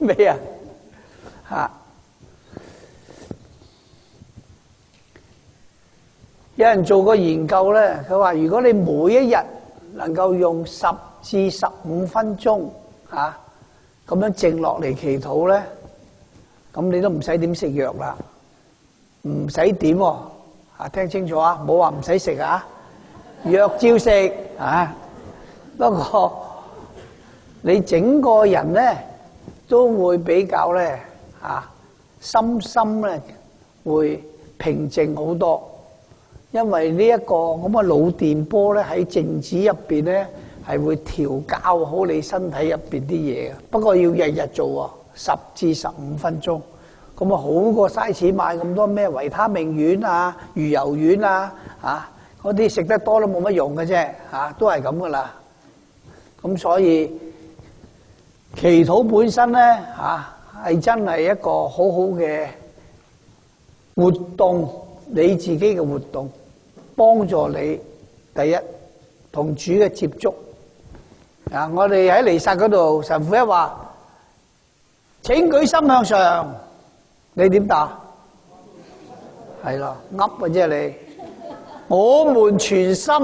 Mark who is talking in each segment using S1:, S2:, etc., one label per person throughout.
S1: 未啊？嚇！有人做過研究咧，佢話：如果你每一日能夠用10至15分鐘嚇咁樣靜落嚟祈禱咧，咁你都唔使點食藥啦，唔使點喎嚇！聽清楚啊，冇話唔使食啊，藥照食啊。不過你整個人咧都會比較咧心咧會平靜好多。因為呢一個咁嘅腦電波咧喺靜止入邊咧係會調校好你身體入邊啲嘢嘅，不過要日日做喎，10至15分鐘，咁啊好過嘥錢買咁多咩維他命丸啊、魚油丸啊，嗰啲食得多都冇乜用嘅啫，都係咁噶啦。咁所以祈禱本身咧係真係一個好好嘅活動，你自己嘅活動。幫助你第一同主嘅接觸我哋喺彌撒嗰度，神父一話請舉心向上，你點答？係咯，噏嘅啫你。我們全心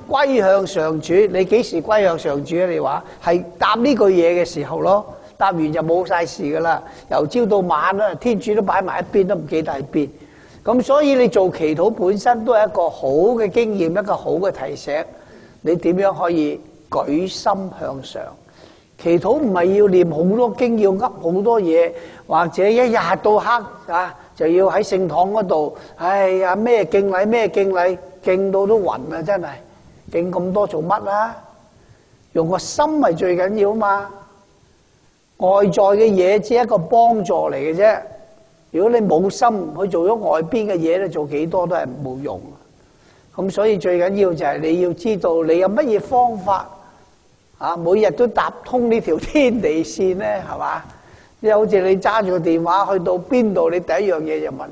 S1: 歸向上主，你幾時歸向上主啊？你話係答呢句嘢嘅時候咯，答完就冇晒事噶啦，由朝到晚啦，天主都擺埋一邊，都唔記得喺邊。咁所以你做祈禱本身都係一個好嘅經驗，一個好嘅提醒。你點樣可以舉心向上？祈禱唔係要念好多經，要噏好多嘢，或者一日到黑就要喺聖堂嗰度，哎呀咩敬禮咩敬禮，敬到都暈啊！真係敬咁多做乜啊？用個心係最緊要嘛。外在嘅嘢只係一個幫助嚟嘅啫。如果你冇心去做咗外邊嘅嘢咧，做幾多都係冇用。咁所以最緊要就係你要知道你有乜嘢方法每日都搭通呢條天地線咧，係嘛？即係好似你揸住個電話去到邊度，你第一樣嘢就問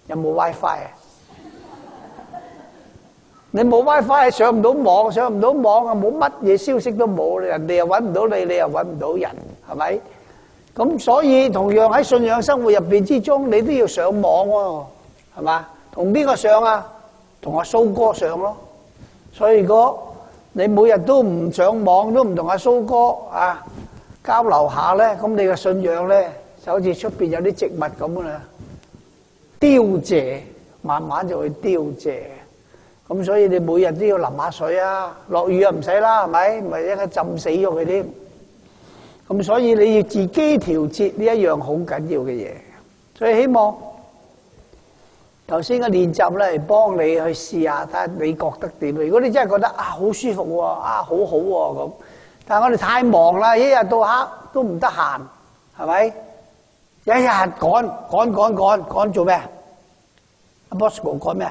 S1: 有冇 WiFi 啊？你冇 WiFi 上唔到網，上唔到網啊，冇乜嘢消息都冇，人哋又揾唔到你，你又揾唔到人，係咪？咁所以同樣喺信仰生活入邊之中，你都要上網喎，係嘛？同邊個上啊？同阿蘇哥上咯。所以如果你每日都唔上網，都唔同阿蘇哥交流下咧，咁你嘅信仰咧就好似出邊有啲植物咁啦，凋謝，慢慢就會凋謝。咁所以你每日都要淋下水啊，落雨又唔使啦，係咪？唔係一陣浸死咗佢添。咁所以你要自己調節呢一樣好緊要嘅嘢，所以希望頭先嘅練習咧，係幫你去試下睇下你覺得點。如果你真係覺得好舒服喎，好好喎咁，但係我哋太忙啦，一日到黑都唔得閒，係咪？一日趕做咩？阿 Bosco 趕咩？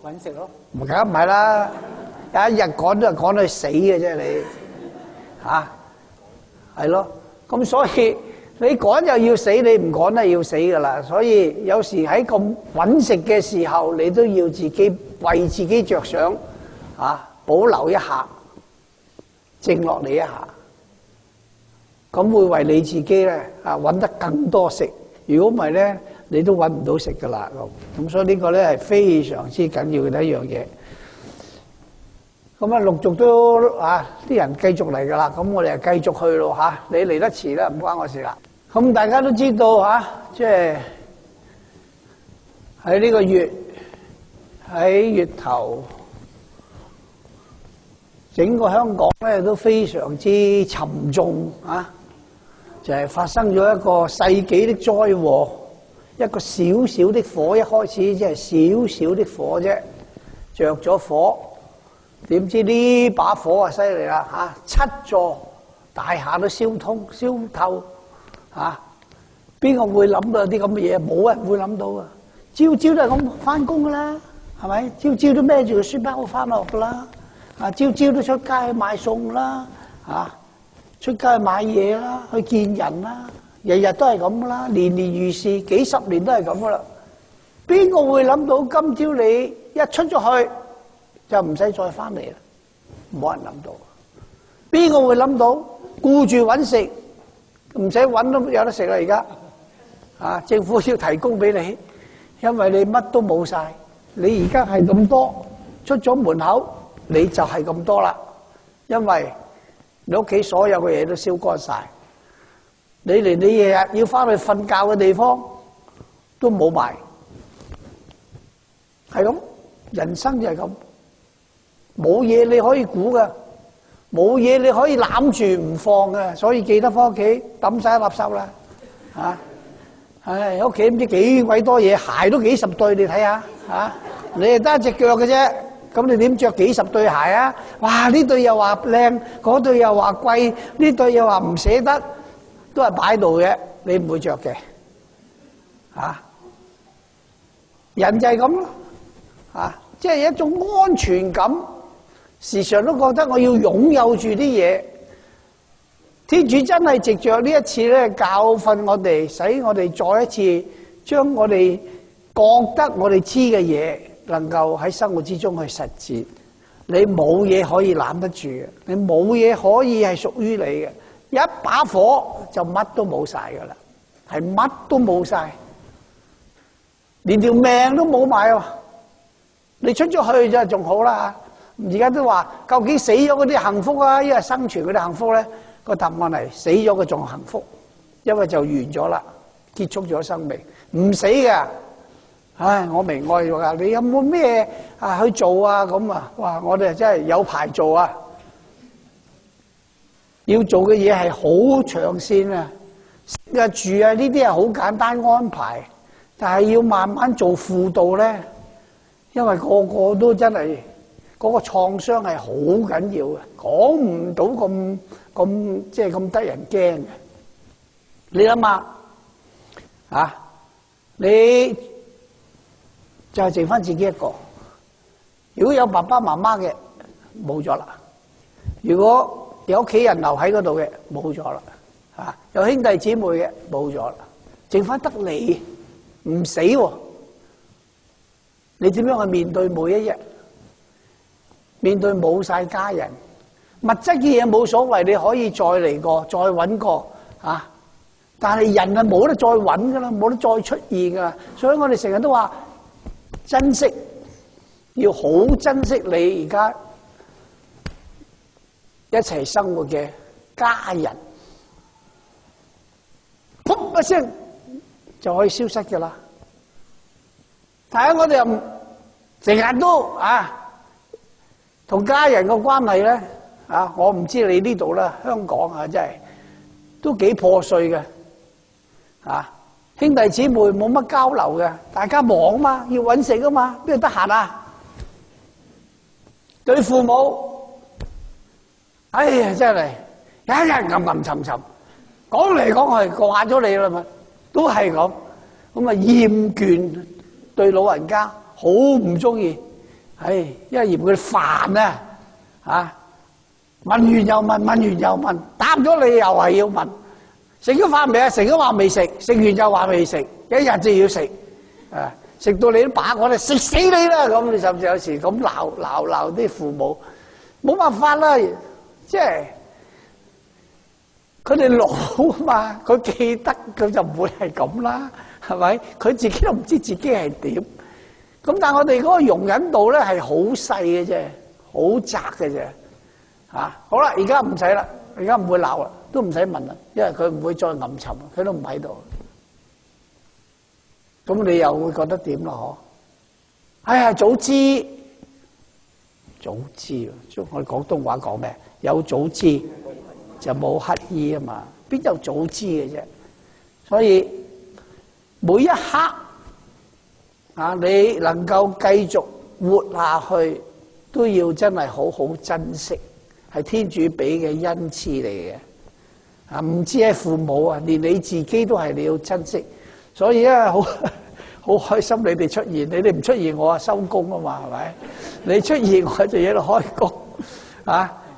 S2: 搵食咯。
S1: 唔梗唔係啦，有一日趕都係趕到死嘅啫，你係咯，咁所以你趕又要死，你唔趕都係要死噶啦。所以有時喺咁揾食嘅時候，你都要自己為自己着想，保留一下，靜落嚟一下，咁會為你自己咧揾得更多食。如果唔係咧，你都揾唔到食噶啦。咁所以呢個咧係非常之緊要嘅一樣嘢。咁陸續都啲人繼續嚟噶啦，咁我哋就繼續去咯你嚟得遲啦，唔關我事啦。咁大家都知道即係喺呢個月喺月頭，整個香港咧都非常之沉重就係發生咗一個世紀的災禍，一個小小的火，一開始即係小小的火啫，着咗火。點知呢把火犀利啦，7座大廈都燒透邊個會諗到有啲咁嘅嘢？冇人會諗到啊！朝朝都係咁翻工噶啦，係咪？朝朝都孭住個書包翻學噶啦，朝朝都出街去買餸啦，出街去買嘢啦，去見人啦，日日都係咁噶啦，年年如是，幾十年都係咁噶啦。邊個會諗到今朝你一出咗去就唔使再翻嚟啦？冇人諗到。邊個會諗到顧住揾食，唔使揾都有得食啦而家。啊，政府要提供俾你，因為你乜都冇晒，你而家係咁多，出咗門口你就係咁多啦，因為你屋企所有嘅嘢都燒乾晒，你連你日日要翻去瞓覺嘅地方都冇埋，係咁，人生就係咁，冇嘢你可以估㗎，冇嘢你可以攬住唔放嘅，所以記得翻屋企抌晒垃圾啦，啊！唉，屋企唔知幾鬼多嘢，鞋都幾十對，你睇下嚇，你係得一隻腳嘅啫，咁你點着幾十對鞋啊？哇！呢對又話靚，嗰對又話貴，呢對又話唔捨得，都係擺度嘅，你唔會着嘅，嚇。人就係咁咯，嚇，即係一種安全感，時常都覺得我要擁有住啲嘢。天主真係藉着呢一次咧教訓我哋，使我哋再一次將我哋覺得我哋知嘅嘢，能夠喺生活之中去實踐。你冇嘢可以攬得住嘅，你冇嘢可以係屬於你嘅。一把火就乜都冇晒噶啦，係乜都冇晒，連條命都冇埋喎。你出咗去就仲好啦。而家都話，究竟死咗嗰啲幸福啊，因為生存嗰啲幸福咧？個答案係死咗嘅仲幸福，因為就完咗啦，結束咗生命，唔死嘅。唉，我明愛㗎，你有冇咩去做啊？咁啊，哇！我哋真係有排做啊！要做嘅嘢係好長線啊，食啊住啊呢啲係好簡單安排，但係要慢慢做輔導咧，因為個個都真係嗰個創傷係好緊要嘅，講唔到咁即係咁得人驚嘅。你諗下啊，你就係剩翻自己一個。如果有爸爸媽媽嘅，冇咗啦；如果有屋企人留喺嗰度嘅，冇咗啦。啊，有兄弟姊妹嘅，冇咗啦，剩翻得你唔死喎。你點樣去面對每一日？面對冇晒家人。物質嘅嘢冇所謂，你可以再嚟過，再揾過啊！但係人係冇得再揾噶啦，冇得再出現噶啦，所以我哋成日都話珍惜，要好珍惜你而家一齊生活嘅家人。噗一聲就可以消失噶啦。但係我哋又成日都同家人嘅關係咧。我唔知你呢度啦，香港真係都幾破碎嘅，兄弟姊妹冇乜交流嘅，大家忙嘛，要搵食啊嘛，邊度得閒啊？對父母，哎呀真係一日吟沉沉，講嚟講去慣咗你啦嘛，都係咁，咁啊厭倦，對老人家好唔中意，因為嫌佢煩啊。問完又問，問完又問，答咗你又係要問，食咗飯未啊？食咗話未食，食完就話未食，一日就要食，食到你都把我哋食死你啦！咁你甚至有時咁鬧啲父母，冇辦法啦，即係佢哋老啊嘛，佢記得佢就唔會係咁啦，係咪？佢自己都唔知自己係點，咁但係我哋嗰個容忍度咧係好細嘅啫，好窄嘅啫。好啦，而家唔使啦，而家唔會鬧啦，都唔使問啦，因為佢唔會再吟沉，佢都唔喺度。咁你又會覺得點咯？哎呀，早知，我哋廣東話講咩？有早知就冇乞兒啊嘛，邊有早知嘅啫？所以每一刻你能夠繼續活下去，都要真係好好珍惜。係天主俾嘅恩賜嚟嘅，唔止係父母啊，連你自己都係你要珍惜。所以咧，好開心你哋出現，你哋唔出現我收工啊嘛，係咪？你出現我就喺度開工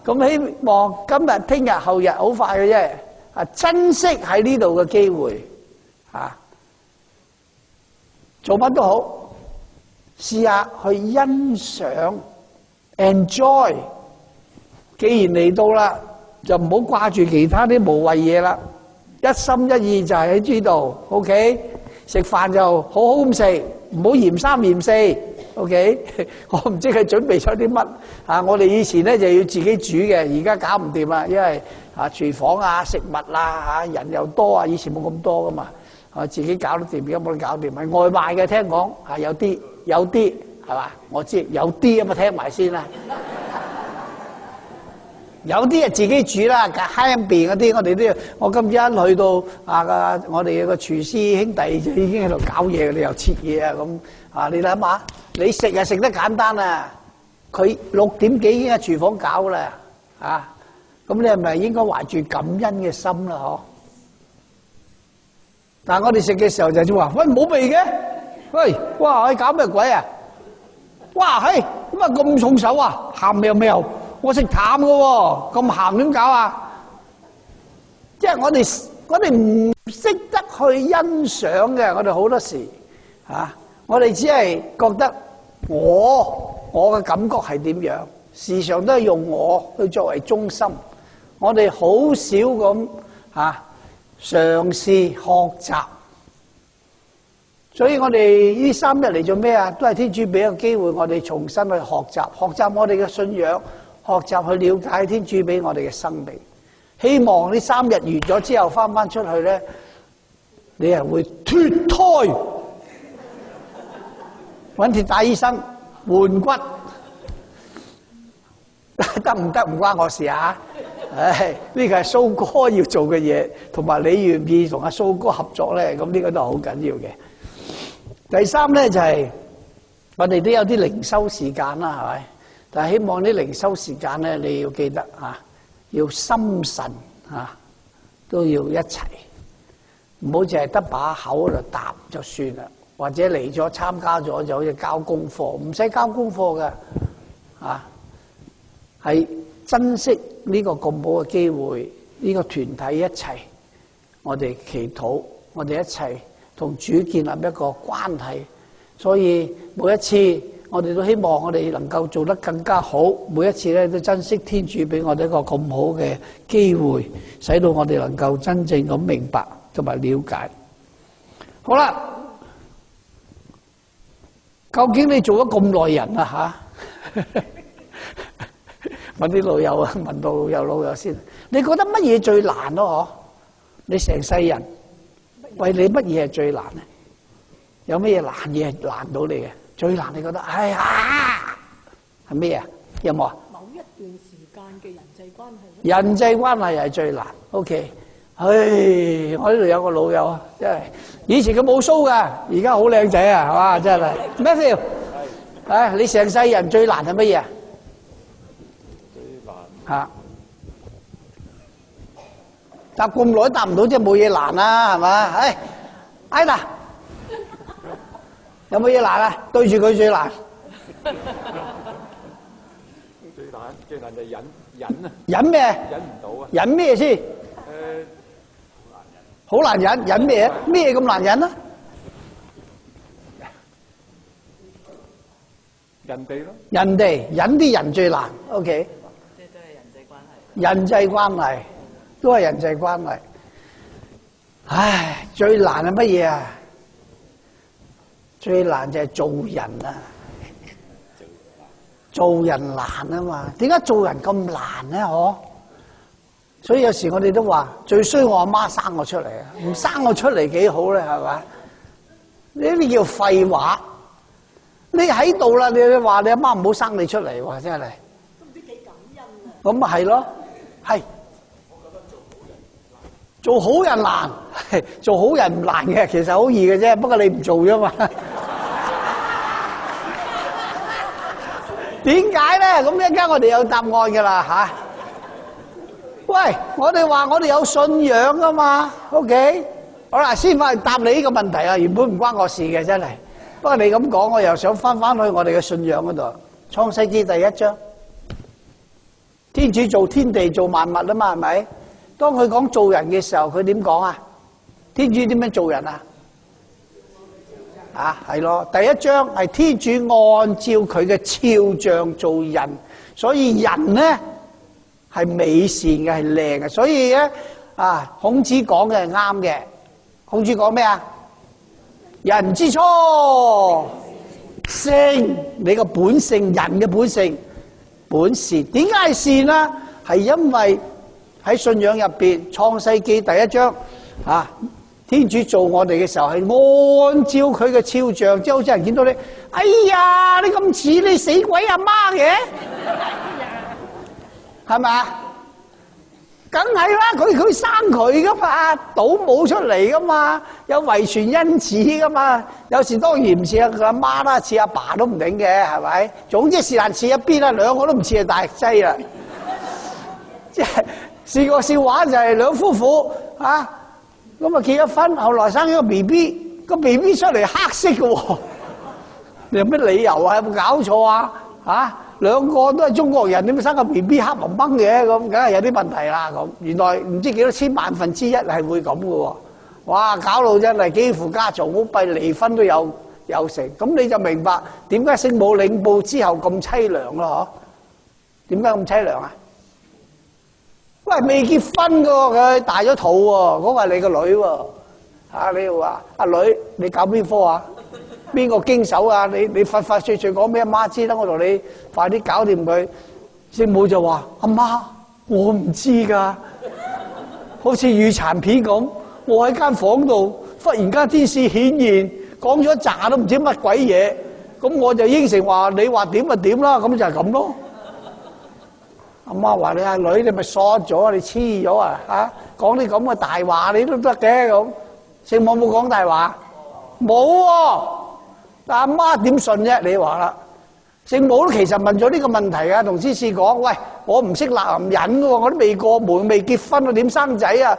S1: 咁希望今日、聽日、後日好快嘅啫，珍惜喺呢度嘅機會做乜都好，試下去欣賞 enjoy。既然嚟到啦，就唔好掛住其他啲無謂嘢啦一心一意就係喺呢度 ，OK？ 食飯就好好咁食，唔好嫌三嫌四 ，OK？ 我唔知佢準備咗啲乜啊！我哋以前咧就要自己煮嘅，而家搞唔掂啦，因為廚房啊、食物啊、人又多啊，以前冇咁多噶嘛，自己搞得掂，而家冇得搞掂，係外賣嘅，聽講有啲係嘛？我知有啲啊嘛，聽埋先啦。有啲係自己煮啦，慳邊嗰啲我哋都要。我今日去到我哋個廚師兄弟就已經喺度搞嘢，你又切嘢啊咁你諗下，你食啊食得簡單啊，佢6點幾已經喺廚房搞啦咁你係咪應該懷住感恩嘅心啦？嗬！但係我哋食嘅時候就話：喂，冇味嘅，喂，哇，你搞咩鬼啊？哇，嘿，點解咁重手啊？鹹味又〜我食淡嘅喎，咁鹹點搞啊？即係我哋唔識得去欣賞嘅，我哋好多時我哋只係覺得我嘅感覺係點樣，時常都係用我去作為中心，我哋好少咁嘗試學習。所以我哋呢3日嚟做咩啊？都係天主俾個機會我哋重新去學習我哋嘅信仰。學習去了解天主俾我哋嘅生命，希望呢3日完咗之後翻出去咧，你係會脫胎，揾鐵打醫生換骨，得唔得唔關我事啊！呢個係蘇哥要做嘅嘢，同埋你願意同阿蘇哥合作咧，咁呢個都係好緊要嘅。第3咧就係我哋都有啲靈修時間啦，係咪？但係希望啲靈修時間咧，你要記得要心神都要一齊，唔好淨係得把口喺度答就算啦，或者嚟咗參加咗就好似交功課，唔使交功課嘅係珍惜呢個咁好嘅機會，呢個團體一齊，我哋祈禱，我哋一齊同主建立一個關係，所以每一次。我哋都希望我哋能夠做得更加好，每一次咧都珍惜天主俾我哋一個咁好嘅機會，使到我哋能夠真正咁明白同埋了解。好啦，究竟你做咗咁耐人啊問啲老友啊，問到老友先，你覺得乜嘢最難咯？你成世人為你乜嘢係最難咧？有乜嘢難嘢係難到你嘅？最難你覺得係咩啊？有冇啊？
S2: 某一段時間嘅人際關係。
S1: 人際關係係最難。OK， 我呢度有個老友啊，真係以前佢冇鬚㗎，而家好靚仔啊，係嘛？真係 Matthew，你成世人最難係乜嘢啊？
S3: 最難
S1: 答咁耐答唔到，即係冇嘢難啦，係嘛？Ida。有冇嘢難啊？對住佢最難。
S3: 最難就忍啊！
S1: 忍咩？
S3: 忍唔到啊！
S1: 忍咩先？好難忍。忍咩？咩咁難忍啊？
S3: 人哋咯。
S1: 人哋忍啲人最難。OK。
S2: 即係都係人際關係。
S1: 人際關係都係人際關係。唉，最難係乜嘢啊？最難就係做人啊！做人難啊嘛，點解做人咁難咧？所以有時我哋都話最衰我阿媽生我出嚟啊，唔生我出嚟幾好咧，係咪？呢啲叫廢話。你喺度啦，你話你阿媽唔好生你出嚟喎，真係。
S2: 都唔知幾感恩啊！
S1: 咁咪係咯，係。
S3: 我覺得做好人難，
S1: 做好人唔難嘅，其實好易嘅啫，不過你唔做啫嘛。點解咧？咁一陣間我哋有答案噶啦喂，我哋話我哋有信仰啊嘛 ，OK？ 好啦，先翻嚟答你呢個問題啊，原本唔關我事嘅真係。不過你咁講，我又想翻去我哋嘅信仰嗰度。創世紀第1章，天主做天地做萬物啊嘛，係咪？當佢講做人嘅時候，佢點講啊？天主點樣做人啊？係咯，第1章係天主按照佢嘅肖像做人，所以人咧係美善嘅，係靚嘅。所以咧，啊，孔子講嘅係啱嘅。孔子講咩啊？人之初，性，你個本性，人嘅本性，本善。點解係善啊？係因為喺信仰入邊，創世記第一章啊，天主做我哋嘅時候係按照佢嘅肖像，即係好似人見到你，哎呀，你咁似你死鬼阿媽嘅，係咪啊？梗係啦，佢生佢噶嘛，倒冇出嚟噶嘛，有遺傳因子噶嘛。有時當然唔似阿媽啦，似阿爸都唔定嘅，係咪？總之是但似一邊啦，兩個都唔似係大劑啦。即係試過笑話就係兩夫婦啊，咁啊結咗婚，後來生咗個 BB，個 BB 出嚟黑色嘅喎，你有咩理由啊？有冇搞錯啊？啊！兩個都係中國人，點解生個 BB 黑蒙蒙嘅咁？梗係有啲問題啦咁。原來唔知幾多千萬分之一係會咁嘅喎。哇！搞到真係幾乎家嘈屋閉，離婚都有成。咁你就明白點解聖母領報之後咁凄涼咯？嗬？點解咁凄涼啊？喂，未結婚嘅喎，佢大咗肚喎，嗰個係你個女喎。啊，你又話阿女，你搞邊科啊？邊個經手啊？你快快脆脆講俾阿媽知啦，我同你快啲搞掂佢。聖母就話：阿媽，我唔知噶，好似預殘片咁。我喺間房度，忽然間天使顯現，講咗一紮都唔知乜鬼嘢。咁我就應承話：你話點就點啦。咁就係咁咯。阿媽話：你阿女，你咪傻咗，你黐咗啊！嚇，講啲咁嘅大話你都得嘅咁。聖母冇講大話，冇喎。但阿媽點信啫？你話啦，聖母都其實問咗呢個問題啊，同天使講：喂，我唔識男人嘅喎，我都未過門，未結婚，我點生仔啊？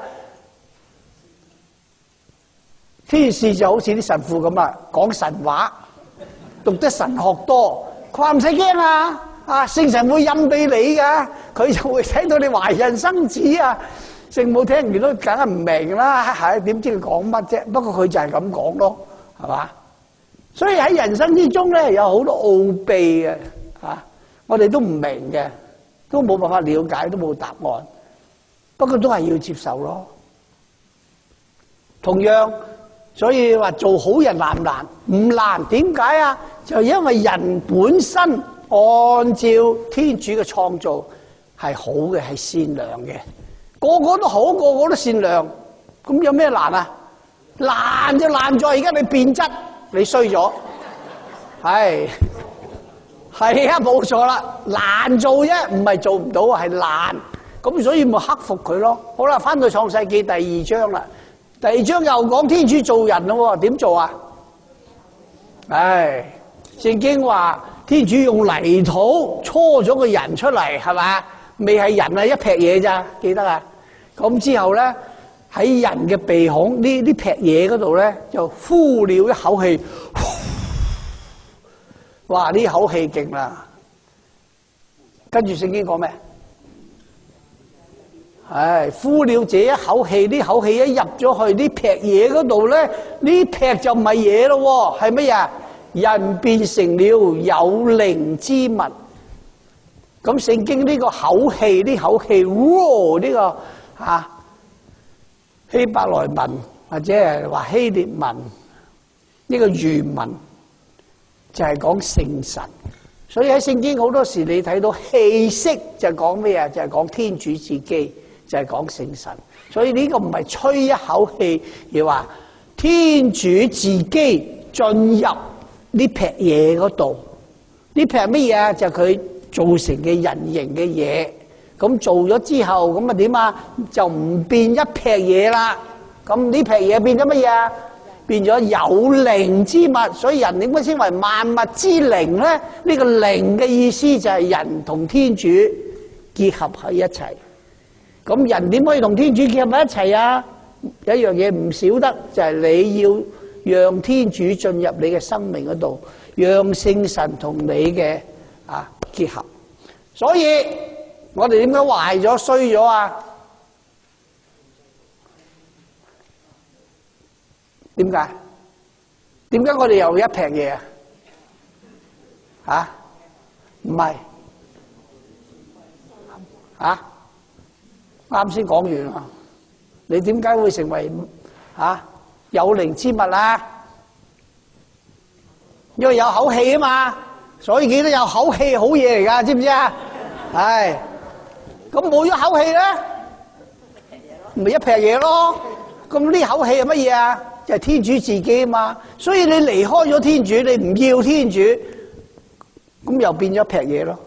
S1: 天使就好似啲神父咁啊，講神話，讀得神學多，佢話唔使驚啊，啊聖神會印俾你噶，佢就會睇到你懷孕生子啊。聖母聽完都梗係唔明啦，係點知佢講乜啫？不過佢就係咁講咯，係嘛？所以喺人生之中咧，有好多奧秘嘅，我哋都唔明嘅，都冇辦法了解，都冇答案。不過都係要接受咯。同樣，所以話做好人難唔難？唔難，點解啊？就因為人本身按照天主嘅創造係好嘅，係善良嘅，個個都好，個個都善良，咁有咩難啊？難就難在而家你變質。你衰咗，係啊，冇錯啦，難做啫，唔係做唔到，係難。咁所以咪克服佢咯。好啦，翻到創世記第二章啦。第二章又講天主做人咯，點做啊？聖經話天主用泥土搓咗個人出嚟，係咪？未係人啊，一劈嘢咋，記得啊？咁之後咧。喺人嘅鼻孔呢劈嘢嗰度咧，就呼了一口氣，哇！呢口氣勁啦。跟住聖經講咩？呼了這一口氣，呢口氣一入咗去呢劈嘢嗰度咧，呢劈就唔係嘢咯，係乜嘢？人變成了有靈之物。咁聖經呢個口氣，呢口氣，呢個希伯來文或者係話希臘文呢個原文就係講聖神，所以喺聖經好多時你睇到氣息就講咩啊？就係講天主自己，就係講聖神。所以呢個唔係吹一口氣，而話天主自己進入呢劈嘢嗰度。呢劈乜嘢啊？就係佢造成嘅人形嘅嘢。咁做咗之後，咁啊點啊？就唔變一劈嘢啦。咁呢劈嘢變咗乜嘢啊？變咗有靈之物。所以人點解稱為萬物之靈咧？呢個靈嘅意思就係人同天主結合喺一齊。咁人點可以同天主結合喺一齊啊？有一樣嘢唔少得，就係你要讓天主進入你嘅生命嗰度，讓聖神同你嘅結合。所以我哋點解壞咗衰咗啊？點解？點解我哋又一劈嘢啊？唔係啱先講完啊！你點解會成為有靈之物啊？因為有口氣啊嘛，所以記得有口氣好嘢嚟噶，知唔知啊？係，咁冇咗口氣咧，咪一劈嘢咯。咁呢口氣係乜嘢啊？就係天主自己啊嘛。所以你離開咗天主，你唔要天主，咁又變咗一劈嘢咯。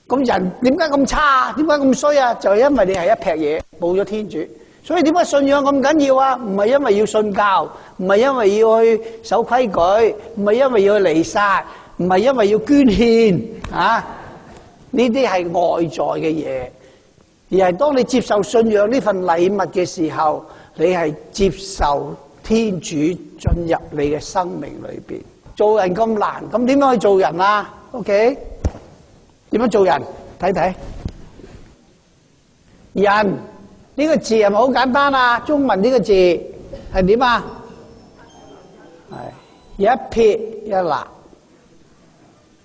S1: 咁人點解咁差？點解咁衰啊？就係因為你係一劈嘢，冇咗天主。所以點解信仰咁緊要啊？唔係因為要信教，唔係因為要去守規矩，唔係因為要去彌撒，唔係因為要捐獻啊！呢啲係外在嘅嘢，而係當你接受信仰呢份禮物嘅時候，你係接受天主進入你嘅生命裏邊。做人咁難，咁點樣去做人啊 ？OK？ 點樣做人？睇睇人呢個字係咪好簡單啊？中文呢個字係點啊？係一撇一捺。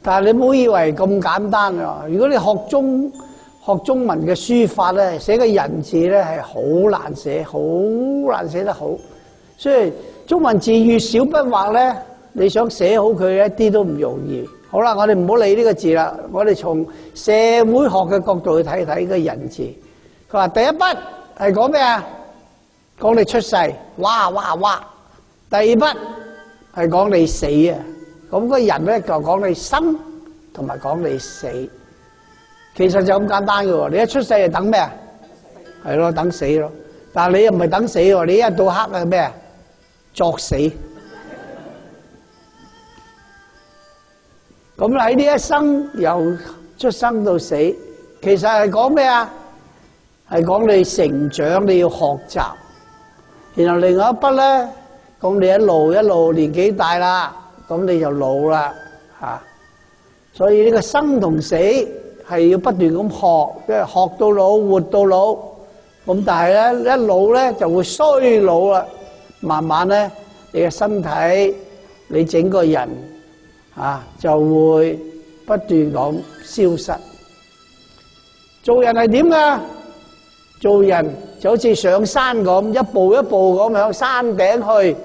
S1: 但係你唔好以為咁簡單啊！如果你學中文嘅書法咧，寫個人字咧係好難寫，好難寫得好。所以中文字越少筆畫咧，你想寫好佢一啲都唔容易。好啦，我哋唔好理呢個字啦，我哋從社會學嘅角度去睇睇個人字。佢話第一筆係講咩啊？講你出世，哇哇哇！第二筆係講你死啊！咁個人咧就講你生，同埋講你死。其實就咁簡單嘅喎，你一出世就等咩啊？係咯，等死咯。但係你又唔係等死喎，你一到黑係咩啊？作死。咁喺呢一生由出生到死，其實係講咩啊？係講你成長，你要學習。然後另外一筆咧，講你一路年紀大啦，咁你就老啦嚇。所以呢個生同死係要不斷咁學，即係學到老，活到老。咁但係咧一老咧就會衰老啦，慢慢咧你嘅身體，你整個人就會不斷咁消失。做人係點噶？做人就好似上山咁，一步一步咁向山頂去，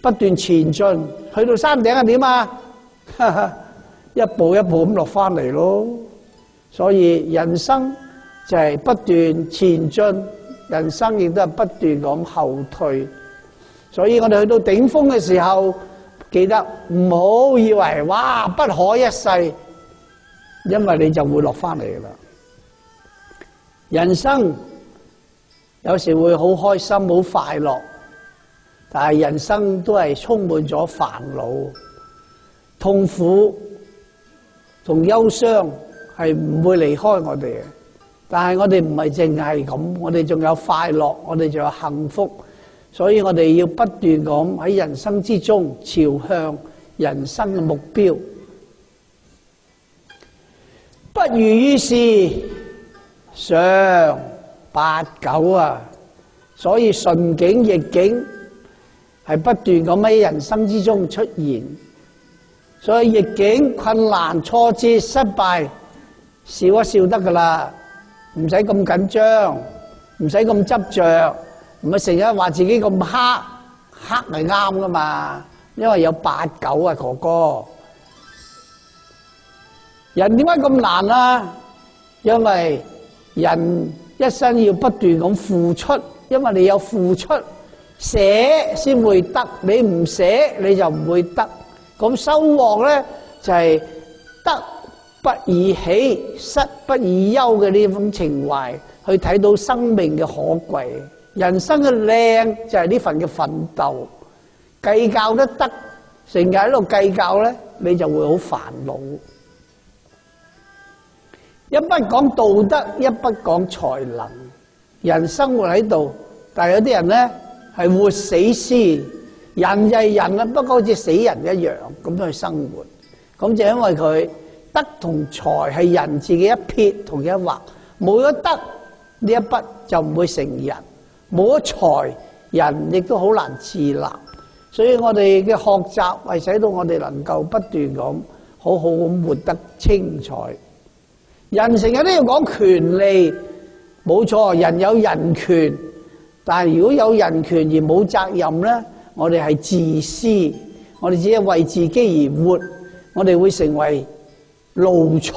S1: 不斷前進。去到山頂係點啊？一步一步咁落翻嚟咯。所以人生就係不斷前進，人生亦都係不斷咁後退。所以我哋去到頂峰嘅時候，記得唔好以為哇不可一世，因為你就會落翻嚟噶啦。人生有時會好開心、好快樂，但係人生都係充滿咗煩惱、痛苦同憂傷，係唔會離開我哋嘅。但係我哋唔係淨係咁，我哋仲有快樂，我哋仲有幸福。所以我哋要不斷咁喺人生之中朝向人生嘅目標。不如意事常八九啊！所以順境逆境係不斷咁喺人生之中出現。所以逆境、困難、挫折、失敗，笑一笑得噶啦，唔使咁緊張，唔使咁執着，唔係成日話自己咁黑，黑係啱噶嘛，因為有八九啊，哥哥。人點解咁難啊？因為人一生要不斷咁付出，因為你有付出，捨先會得，你唔捨你就唔會得。咁收穫咧就係得不以喜，失不以憂嘅呢種情懷，去睇到生命嘅可貴。人生嘅靚就係呢份嘅奮鬥，計較得得，成日喺度計較咧，你就會好煩惱。一不講道德，一不講才能。人生活喺度，但係有啲人咧係活死屍，人就係人啊，不過好似死人一樣咁去生活。咁就因為佢德同才係人自己一撇同一畫，冇咗德呢一筆就唔會成人。冇咗才，人亦都好難自立，所以我哋嘅學習係使到我哋能夠不斷咁好好咁活得精彩。人成日都要講權利，冇錯，人有人權，但係如果有人權而冇責任咧，我哋係自私，我哋只係為自己而活，我哋會成為奴才。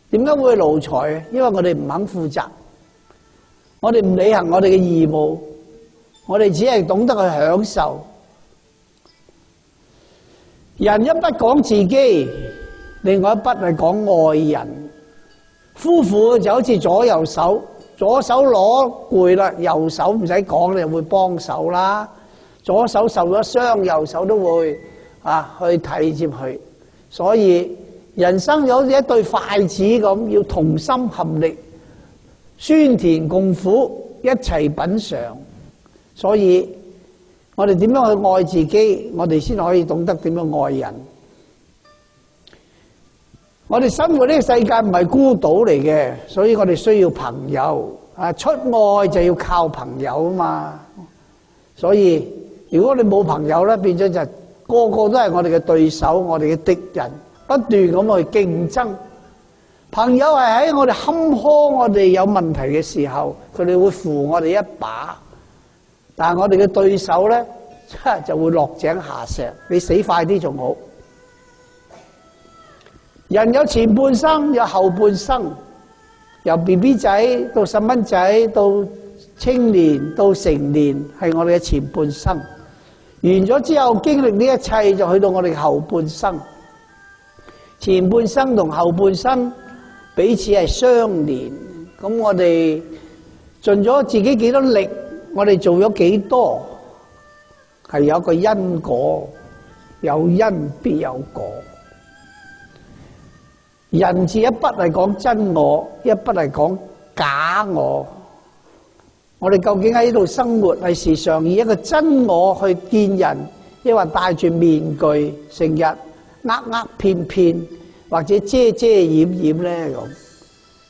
S1: 點解會奴才啊？因為我哋唔肯負責，我哋唔履行我哋嘅義務，我哋只係懂得去享受。人一筆講自己，另外一筆係講愛人。夫婦就好似左右手，左手攞攰啦，右手唔使講，你就會幫手啦。左手受咗傷，右手都會去提接佢。所以人生就好似一對筷子咁，要同心合力，酸甜共苦，一齊品嘗。所以我哋點樣去愛自己，我哋先可以懂得點樣愛人。我哋生活呢個世界唔係孤島嚟嘅，所以我哋需要朋友。出外就要靠朋友啊嘛。所以如果你冇朋友咧，變咗就個個都係我哋嘅對手，我哋嘅敵人，不斷咁去競爭。朋友係喺我哋坎坷、我哋有問題嘅時候，佢哋會扶我哋一把。但係我哋嘅對手咧，就會落井下石，你死快啲仲好。人有前半生，有後半生，由 BB 仔到細蚊仔，到青年，到成年，係我哋嘅前半生。完咗之後，經歷呢一切，就去到我哋嘅後半生。前半生同後半生彼此係相連。咁我哋盡咗自己幾多力，我哋做咗幾多，係有一個因果，有因必有果。人字一筆係講真我，一筆係講假我。我哋究竟喺呢度生活，係時常以一個真我去見人，抑或戴住面具，成日騙騙，或者遮遮掩掩咧咁？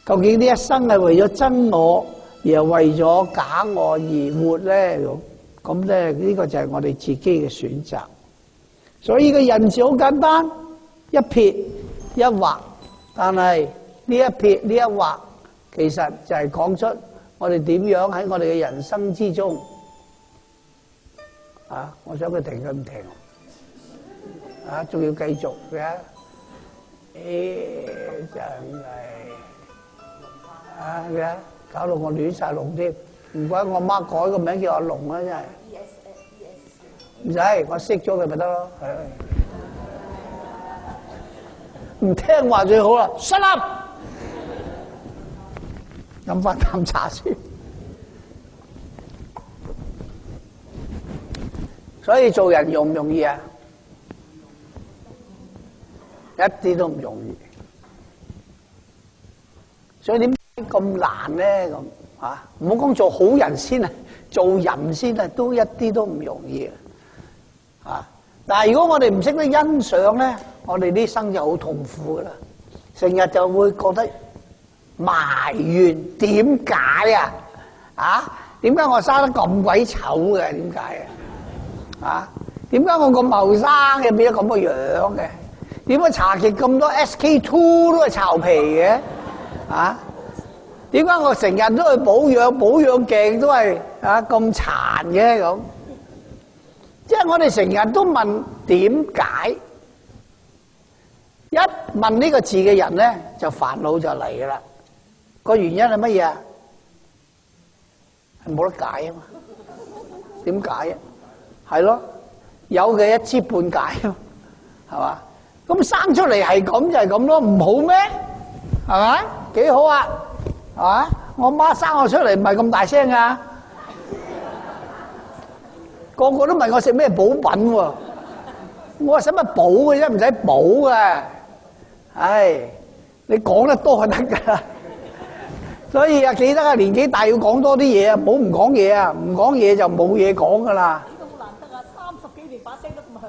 S1: 究竟呢一生係為咗真我，而係為咗假我而活咧咁？咁咧呢個就係我哋自己嘅選擇。所以個人字好簡單，一撇一畫。但係呢一撇呢一畫，其實就係講出我哋點樣喺我哋嘅人生之中，我想佢停佢唔停，仲要繼續嘅，真係嘅，搞到我亂晒龍添，唔怪我媽改個名叫阿龍啦，真係。唔使，我識咗佢咪得咯。唔聽話最好啦，失笠，飲翻啖茶先。所以做人容唔容易啊？一啲都唔容易。所以點解咁難咧？咁唔好講做好人先啊，做人先啊，都一啲都唔容易啊！但係如果我哋唔識得欣賞咧，我哋呢生就好痛苦噶啦，成日就會覺得埋怨，點解啊？點解我生得咁鬼醜嘅？點解啊？點解我咁後生嘅變咗咁個樣嘅？點解茶極咁多 SK2 都係巢皮嘅？點解我成日都去保養鏡都係咁殘嘅咁？即係我哋成日都問點解？一問呢個字嘅人咧，就煩惱就嚟噶啦。個原因係乜嘢啊？係冇得解啊嘛。點解啊？係咯，有嘅一知半解啊，係嘛？咁生出嚟係咁就係咁咯，唔好咩？係咪？幾好啊？係嘛？我媽生我出嚟唔係咁大聲噶，個個都問我食咩補品喎。我話使乜補嘅啫，唔使補嘅。唉，你講得多就得噶啦。所以記得年紀大要講多啲嘢啊，唔好唔講嘢啊，唔講嘢就冇嘢講噶啦。
S2: 呢個好難得啊，30幾年把聲都咁響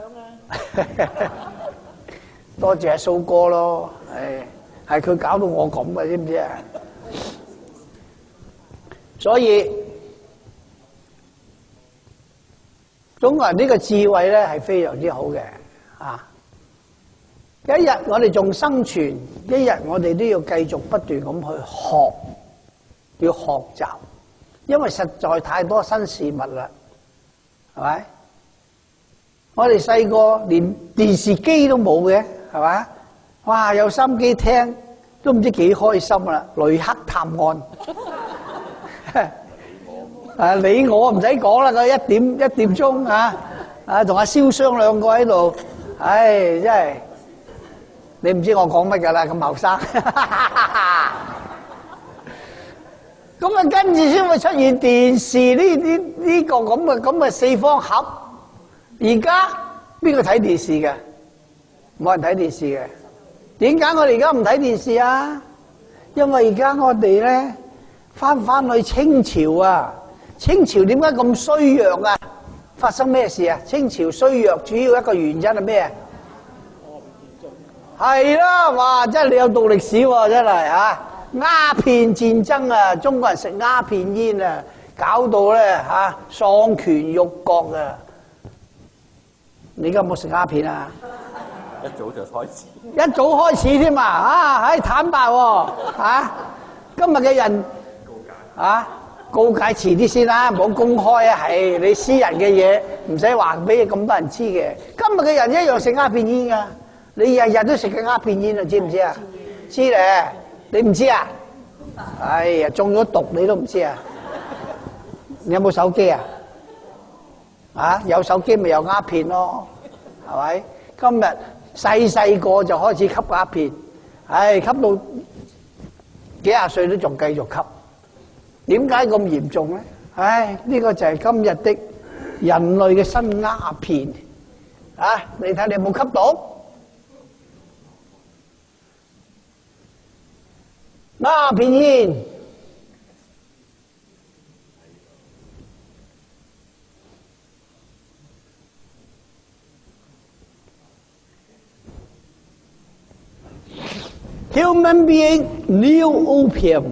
S2: 啊！
S1: 多謝阿蘇哥咯，係佢搞到我咁嘅，知唔知啊？所以中國人呢個智慧咧係非常之好嘅啊！一日我哋仲生存，一日我哋都要繼續不斷咁去學，要學習。因為實在太多新事物啦，係咪？我哋細個連電視機都冇嘅，係咪？哇！有心機聽都唔知幾開心啦！雷克探案，你我唔使講啦，佢一點鐘同阿蕭商兩個喺度，唉，真係你唔知我講乜㗎啦，咁後生。咁啊，跟住先會出現電視呢個咁嘅四方盒。而家邊個睇電視嘅？冇人睇電視嘅。點解我哋而家唔睇電視啊？因為而家我哋咧翻去清朝啊！清朝點解咁衰弱啊？發生咩事啊？清朝衰弱主要一個原因係咩啊？係啦，哇！真係你有讀歷史喎，真係嚇。鴉片戰爭啊，中國人食鴉片煙啊，搞到咧喪權辱國啊！你而家有冇食鴉片啊？
S3: 一早就開始，
S1: 一早開始添啊！坦白喎今日嘅人告解遲啲先啦，唔好公開啊！係你私人嘅嘢，唔使話俾咁多人知嘅。今日嘅人一樣食鴉片煙噶，你日日都食緊鴉片煙啊，知唔知啊？知咧，你唔知啊？哎呀，中咗毒你都唔知啊？你有冇手機啊？有手機咪有鴉片咯，係咪？今日細個就開始吸鴉片，吸到幾廿歲都仲繼續吸，點解咁嚴重咧？呢個就係今日的人類嘅新鴉片你睇你有冇吸到？鴉片煙。Human being new opium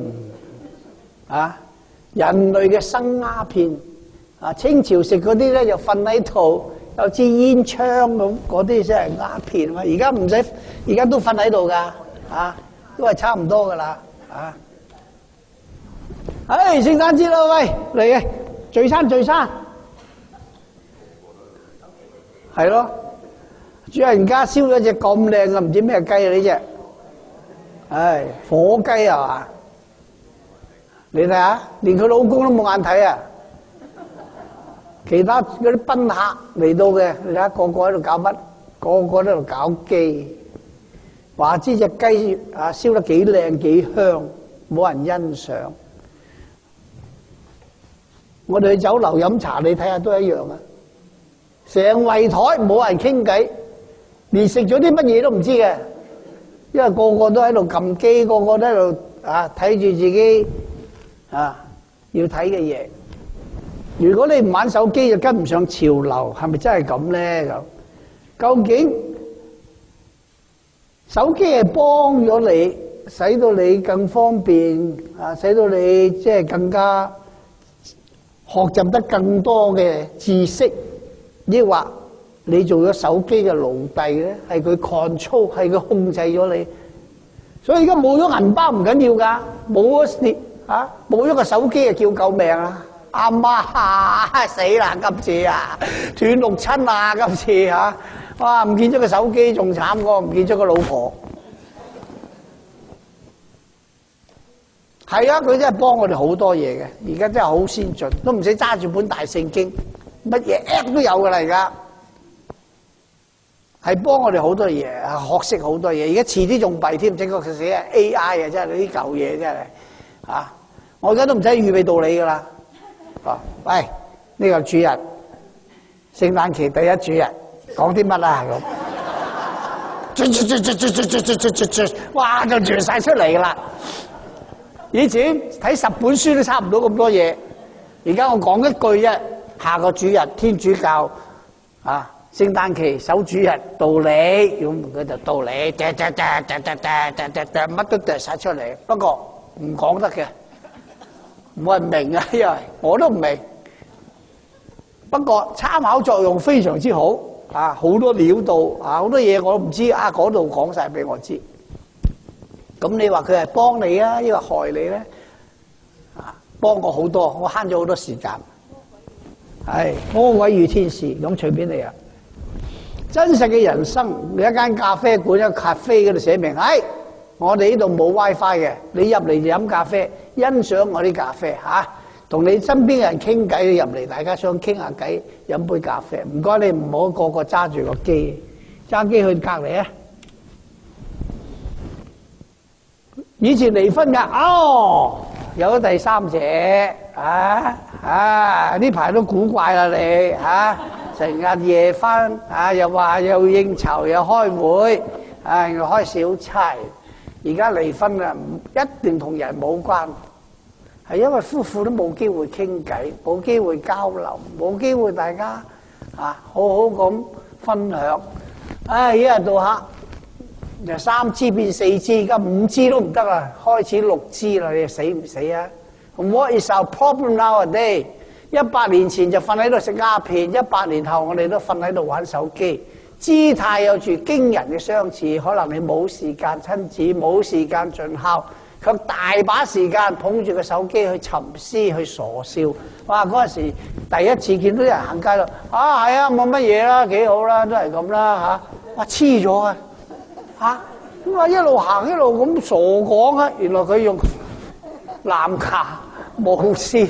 S1: 人類嘅新鴉片清朝食嗰啲咧就瞓喺度，有支煙槍咁，嗰啲先係鴉片嘛。而家唔使，而家都瞓喺度噶都係差唔多噶啦聖誕節啦，喂嚟嘅聚餐，係咯，主人家燒咗隻咁靚嘅唔知咩雞啊呢隻。火雞係嘛？你睇下，連佢老公都冇眼睇啊！其他嗰啲賓客嚟到嘅，你睇下個個喺度搞乜？個個都喺度搞機，話知隻雞燒得幾靚幾香，冇人欣賞。我哋去酒樓飲茶，你睇下都一樣啊！成圍台冇人傾偈，連食咗啲乜嘢都唔知嘅。因為個個都喺度撳機，個個都喺度睇住自己要睇嘅嘢。如果你唔玩手機，就跟唔上潮流，係咪真係咁咧？咁究竟手機係幫咗你，使到你更方便使到你即係更加學習得更多嘅知識，抑或你做咗手機嘅奴隸咧，係佢 control，係佢控制咗你。所以而家冇咗銀包唔緊要噶，冇咗個手機就叫救命啊！阿媽死啦，今次斷六親啊，今次哇唔見咗個手機仲慘過唔見咗個老婆。係佢真係幫我哋好多嘢嘅，而家真係好先進，都唔使揸住本大聖經，乜嘢 app 都有噶啦而家。係幫我哋好多嘢，學識好多嘢。而家遲啲仲弊添，整個寫 AI 真係呢舊嘢真係我而家都唔使預備道理噶啦。喂，呢個主日，聖誕期第一主日，講啲乜啊咁？哇，就傳晒出嚟噶啦！以前睇10本書都差唔多咁多嘢，而家我講一句啫。下個主日天主教聖誕期守主日道理，咁佢就道理，乜都掟晒出嚟。不過唔講得嘅，冇人明啊，因為我都唔明。不過參考作用非常之好，好多料到，好多嘢我都唔知，嗰度講晒俾我知。咁你話佢係幫你抑或害你咧？幫我好多，我慳咗好多時間。係魔鬼與天使，咁隨便你啊！真實嘅人生，你一間咖啡館，一個咖啡嗰度寫明，我哋呢度冇 WiFi 嘅，你入嚟就飲咖啡，欣賞我啲咖啡嚇，同你身邊嘅人傾偈，你入嚟大家想傾下偈，飲杯咖啡，唔該你唔好個個揸住個機，揸機去隔離啊！以前離婚㗎，有咗第三者，呢排都古怪啦你成日夜返又話又應酬又開會，又開小差。而家離婚啦，一定同人冇關，係因為夫婦都冇機會傾偈，冇機會交流，冇機會大家好好咁分享。一日到黑由3G 變4G，而家5G都唔得啦，開始6G啦，你死唔死啊 ？What is our problem nowadays？ 100年前就瞓喺度食鴉片，100年後我哋都瞓喺度玩手機，姿態有住驚人嘅相似。可能你冇時間親子，冇時間盡孝，卻大把時間捧住個手機去沉思，去傻笑。哇！嗰陣時第一次見到啲人行街咯，係啊，冇乜嘢啦，幾好啦，都係咁啦哇！黐咗啊咁啊，一路行一路咁傻講啊，原來佢用藍牙無線。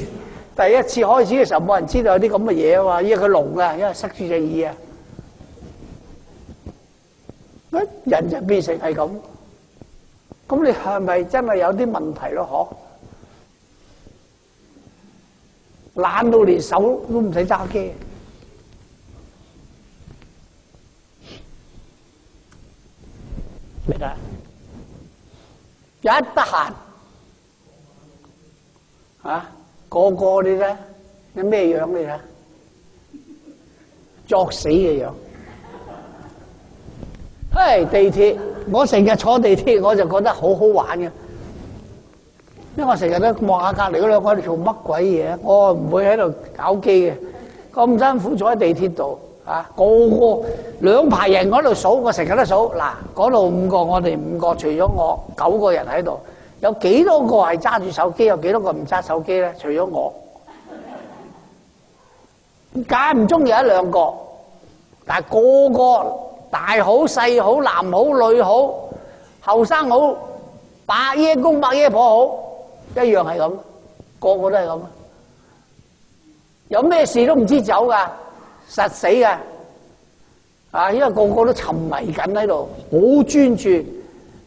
S1: 第一次開始嘅時候冇人知道有啲咁嘅嘢啊嘛，因為佢聾啊，因為塞住隻耳啊。人就變成係咁，咁你係咪真係有啲問題咯？懶到連手都唔使揸機，明啊？一得閒個個你咧，有咩樣你睇？作死嘅樣。地鐵，我成日坐地鐵，我就覺得好好玩嘅，因為我成日都望下隔離嗰兩個喺度做乜鬼嘢，我唔會喺度搞機嘅，咁辛苦坐喺地鐵度個個兩排人嗰度數，我成日都數，嗱嗰度5個，我哋5個，除咗我9個人喺度。有幾多個係揸住手機？有幾多個唔揸手機咧？除咗我，間唔中有1兩個，但係個個大好細好男好女好後生好白爺公白爺婆好，一樣係咁，個個都係咁。有咩事都唔知走噶，實死噶，因為個個都沉迷緊喺度，好專注，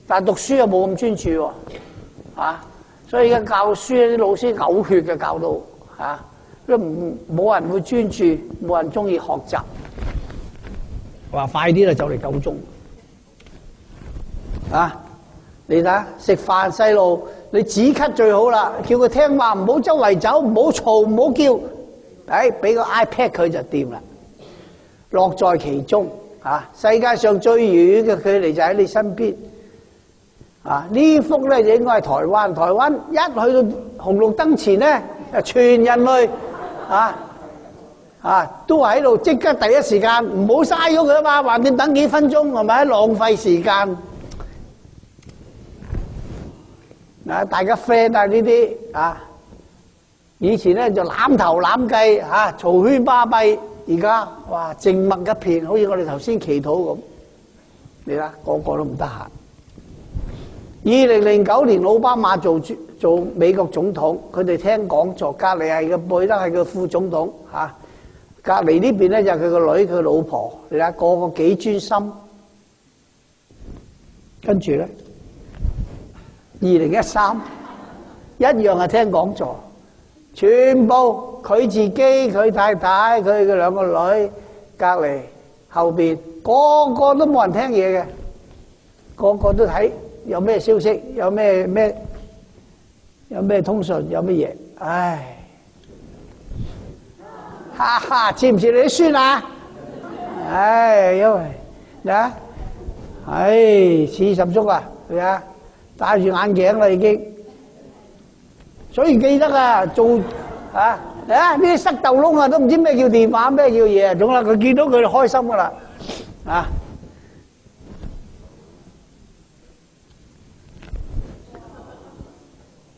S1: 但係讀書又冇咁專注喎。所以而家教書啲老師嘔血嘅，教到都冇人會專注，冇人中意學習。話快啲啦，就嚟夠鐘你睇下食飯細路，你止咳最好啦，叫佢聽話，唔好周圍走，唔好嘈，唔好叫，俾個 iPad 佢就掂啦，樂在其中世界上最遠嘅距離就喺你身邊。呢幅咧就應該係台灣。台灣一去到紅綠燈前咧，全人類都係喺度即刻第一時間，唔好嘥咗佢啊嘛，橫掂等幾分鐘係咪？浪費時間。大家 friend 呢啲以前咧就攬頭攬計嘈喧巴閉，而家哇靜默一片，好似我哋頭先祈禱咁。你睇個個都唔得閒。2009年奧巴馬做美國總統，佢哋聽講座，隔離係個貝德係個副總統隔離呢邊咧就係佢個女佢老婆，你睇個個幾專心。跟住咧2013一樣係聽講座，全部佢自己佢太太佢嘅兩個女隔離後邊，個個都冇人聽嘢嘅，個個都睇。有咩消息？有咩通訊？有乜嘢？唉，哈哈，似唔似你啲孫啊？因為似十足啊！戴住眼鏡啦已經，所以記得做呢啲塞豆窿都唔知咩叫電話，咩叫嘢，總啦佢見到佢就開心噶啦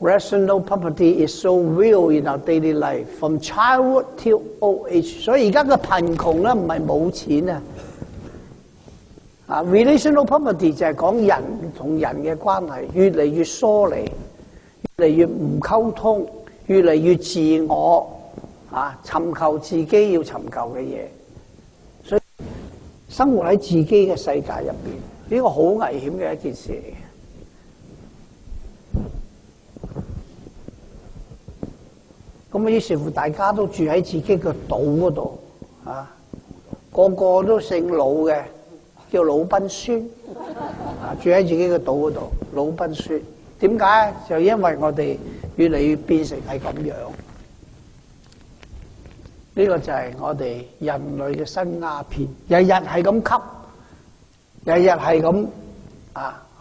S1: Rational poverty is so real in our daily life, from childhood till old age。所以而家嘅貧窮咧唔係冇錢啊。relational poverty 就係講人同人嘅關係越嚟越疏離，越嚟越唔溝通，越嚟越自我尋求自己要尋求嘅嘢，所以生活喺自己嘅世界入邊，呢個好危險嘅一件事嚟嘅。咁於是乎大家都住喺自己嘅島嗰度個個都姓魯嘅，叫魯賓孫住喺自己嘅島嗰度，魯賓孫。點解？就因為我哋越嚟越變成係咁樣。呢個就係我哋人類嘅新鴉片，日日係咁吸，日日係咁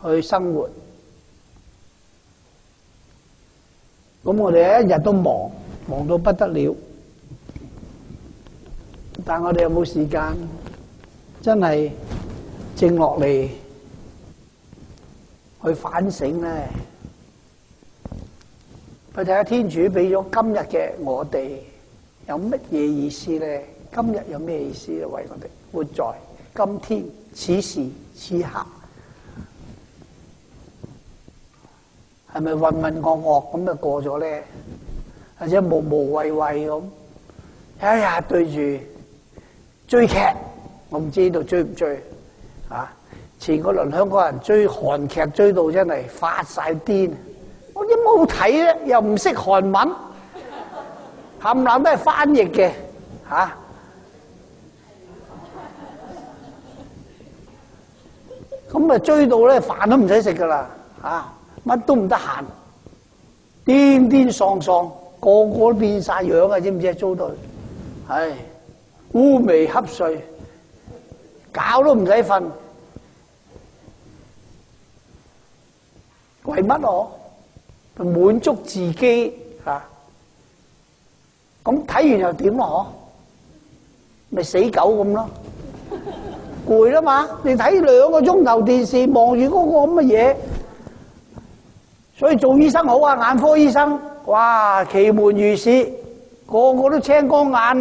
S1: 去生活。咁我哋一日都忙到不得了，但我哋有冇時間真係靜落嚟去反省咧？去睇下天主俾咗今日嘅我哋有乜嘢意思咧？今日有咩意思咧？為我哋活在今天此時此刻，係咪渾渾噩噩咁就過咗咧？或者無無謂謂咁，一日對住追劇，我唔知道追唔追前嗰輪香港人追韓劇追到真係發晒癲，我點冇睇咧？又唔識韓文，冚唪唥都係翻譯嘅咁啊追到咧飯都唔使食噶啦乜都唔得閒，癲癲喪喪。個個都變晒樣啊！知唔知啊？租到，烏眉瞌睡，覺都唔使瞓，為乜我？滿足自己咁睇完又點咯？咪死狗咁咯，攰啦嘛！你睇2個鐘頭電視，望住嗰個咁嘅嘢，所以做醫生好眼科醫生。哇！奇門如市，個個都青光眼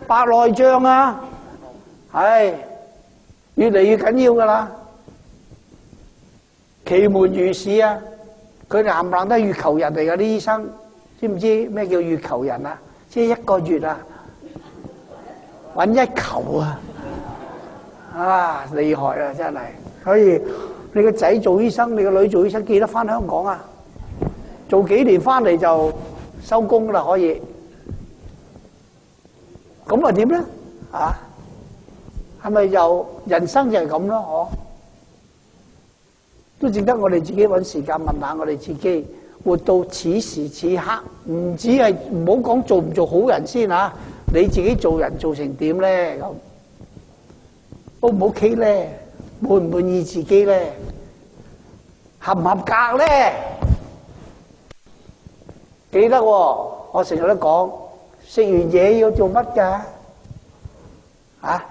S1: 白內障越嚟越緊要噶啦。奇門如市佢哋冚唪唥都係月球人嚟噶啲醫生，知唔知咩叫月球人即係1個月搵1球厲害真係。所以你個仔做醫生，你個女做醫生，記得翻香港做幾年翻嚟就收工啦，可以。咁啊點咧？係咪又人生就係咁咯？都值得我哋自己揾時間問下我哋自己，活到此時此刻，唔止係唔好講做唔做好人先你自己做人做成點咧？咁 O 唔 OK 咧？滿唔滿意自己咧？合唔合格咧？記得我成日都講，食完嘢要做乜㗎？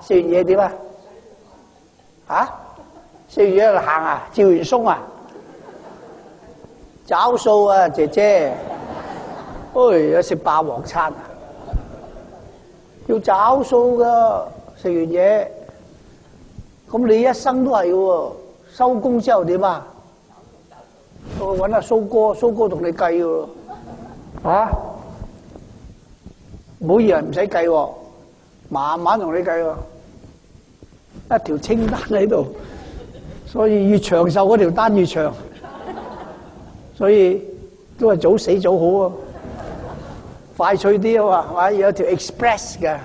S1: 食完嘢點食完嘢行照完鬆找數姐姐，有食霸王餐要找數噶，食完嘢，咁你一生都係嘅，收工之後點我搵阿蘇哥，蘇哥同你計嘅唔好以為唔使計，慢慢同你計一條清單喺度，所以越長壽嗰條單越長，所以都係早死早好快脆啲係嘛，有條 express 嘅。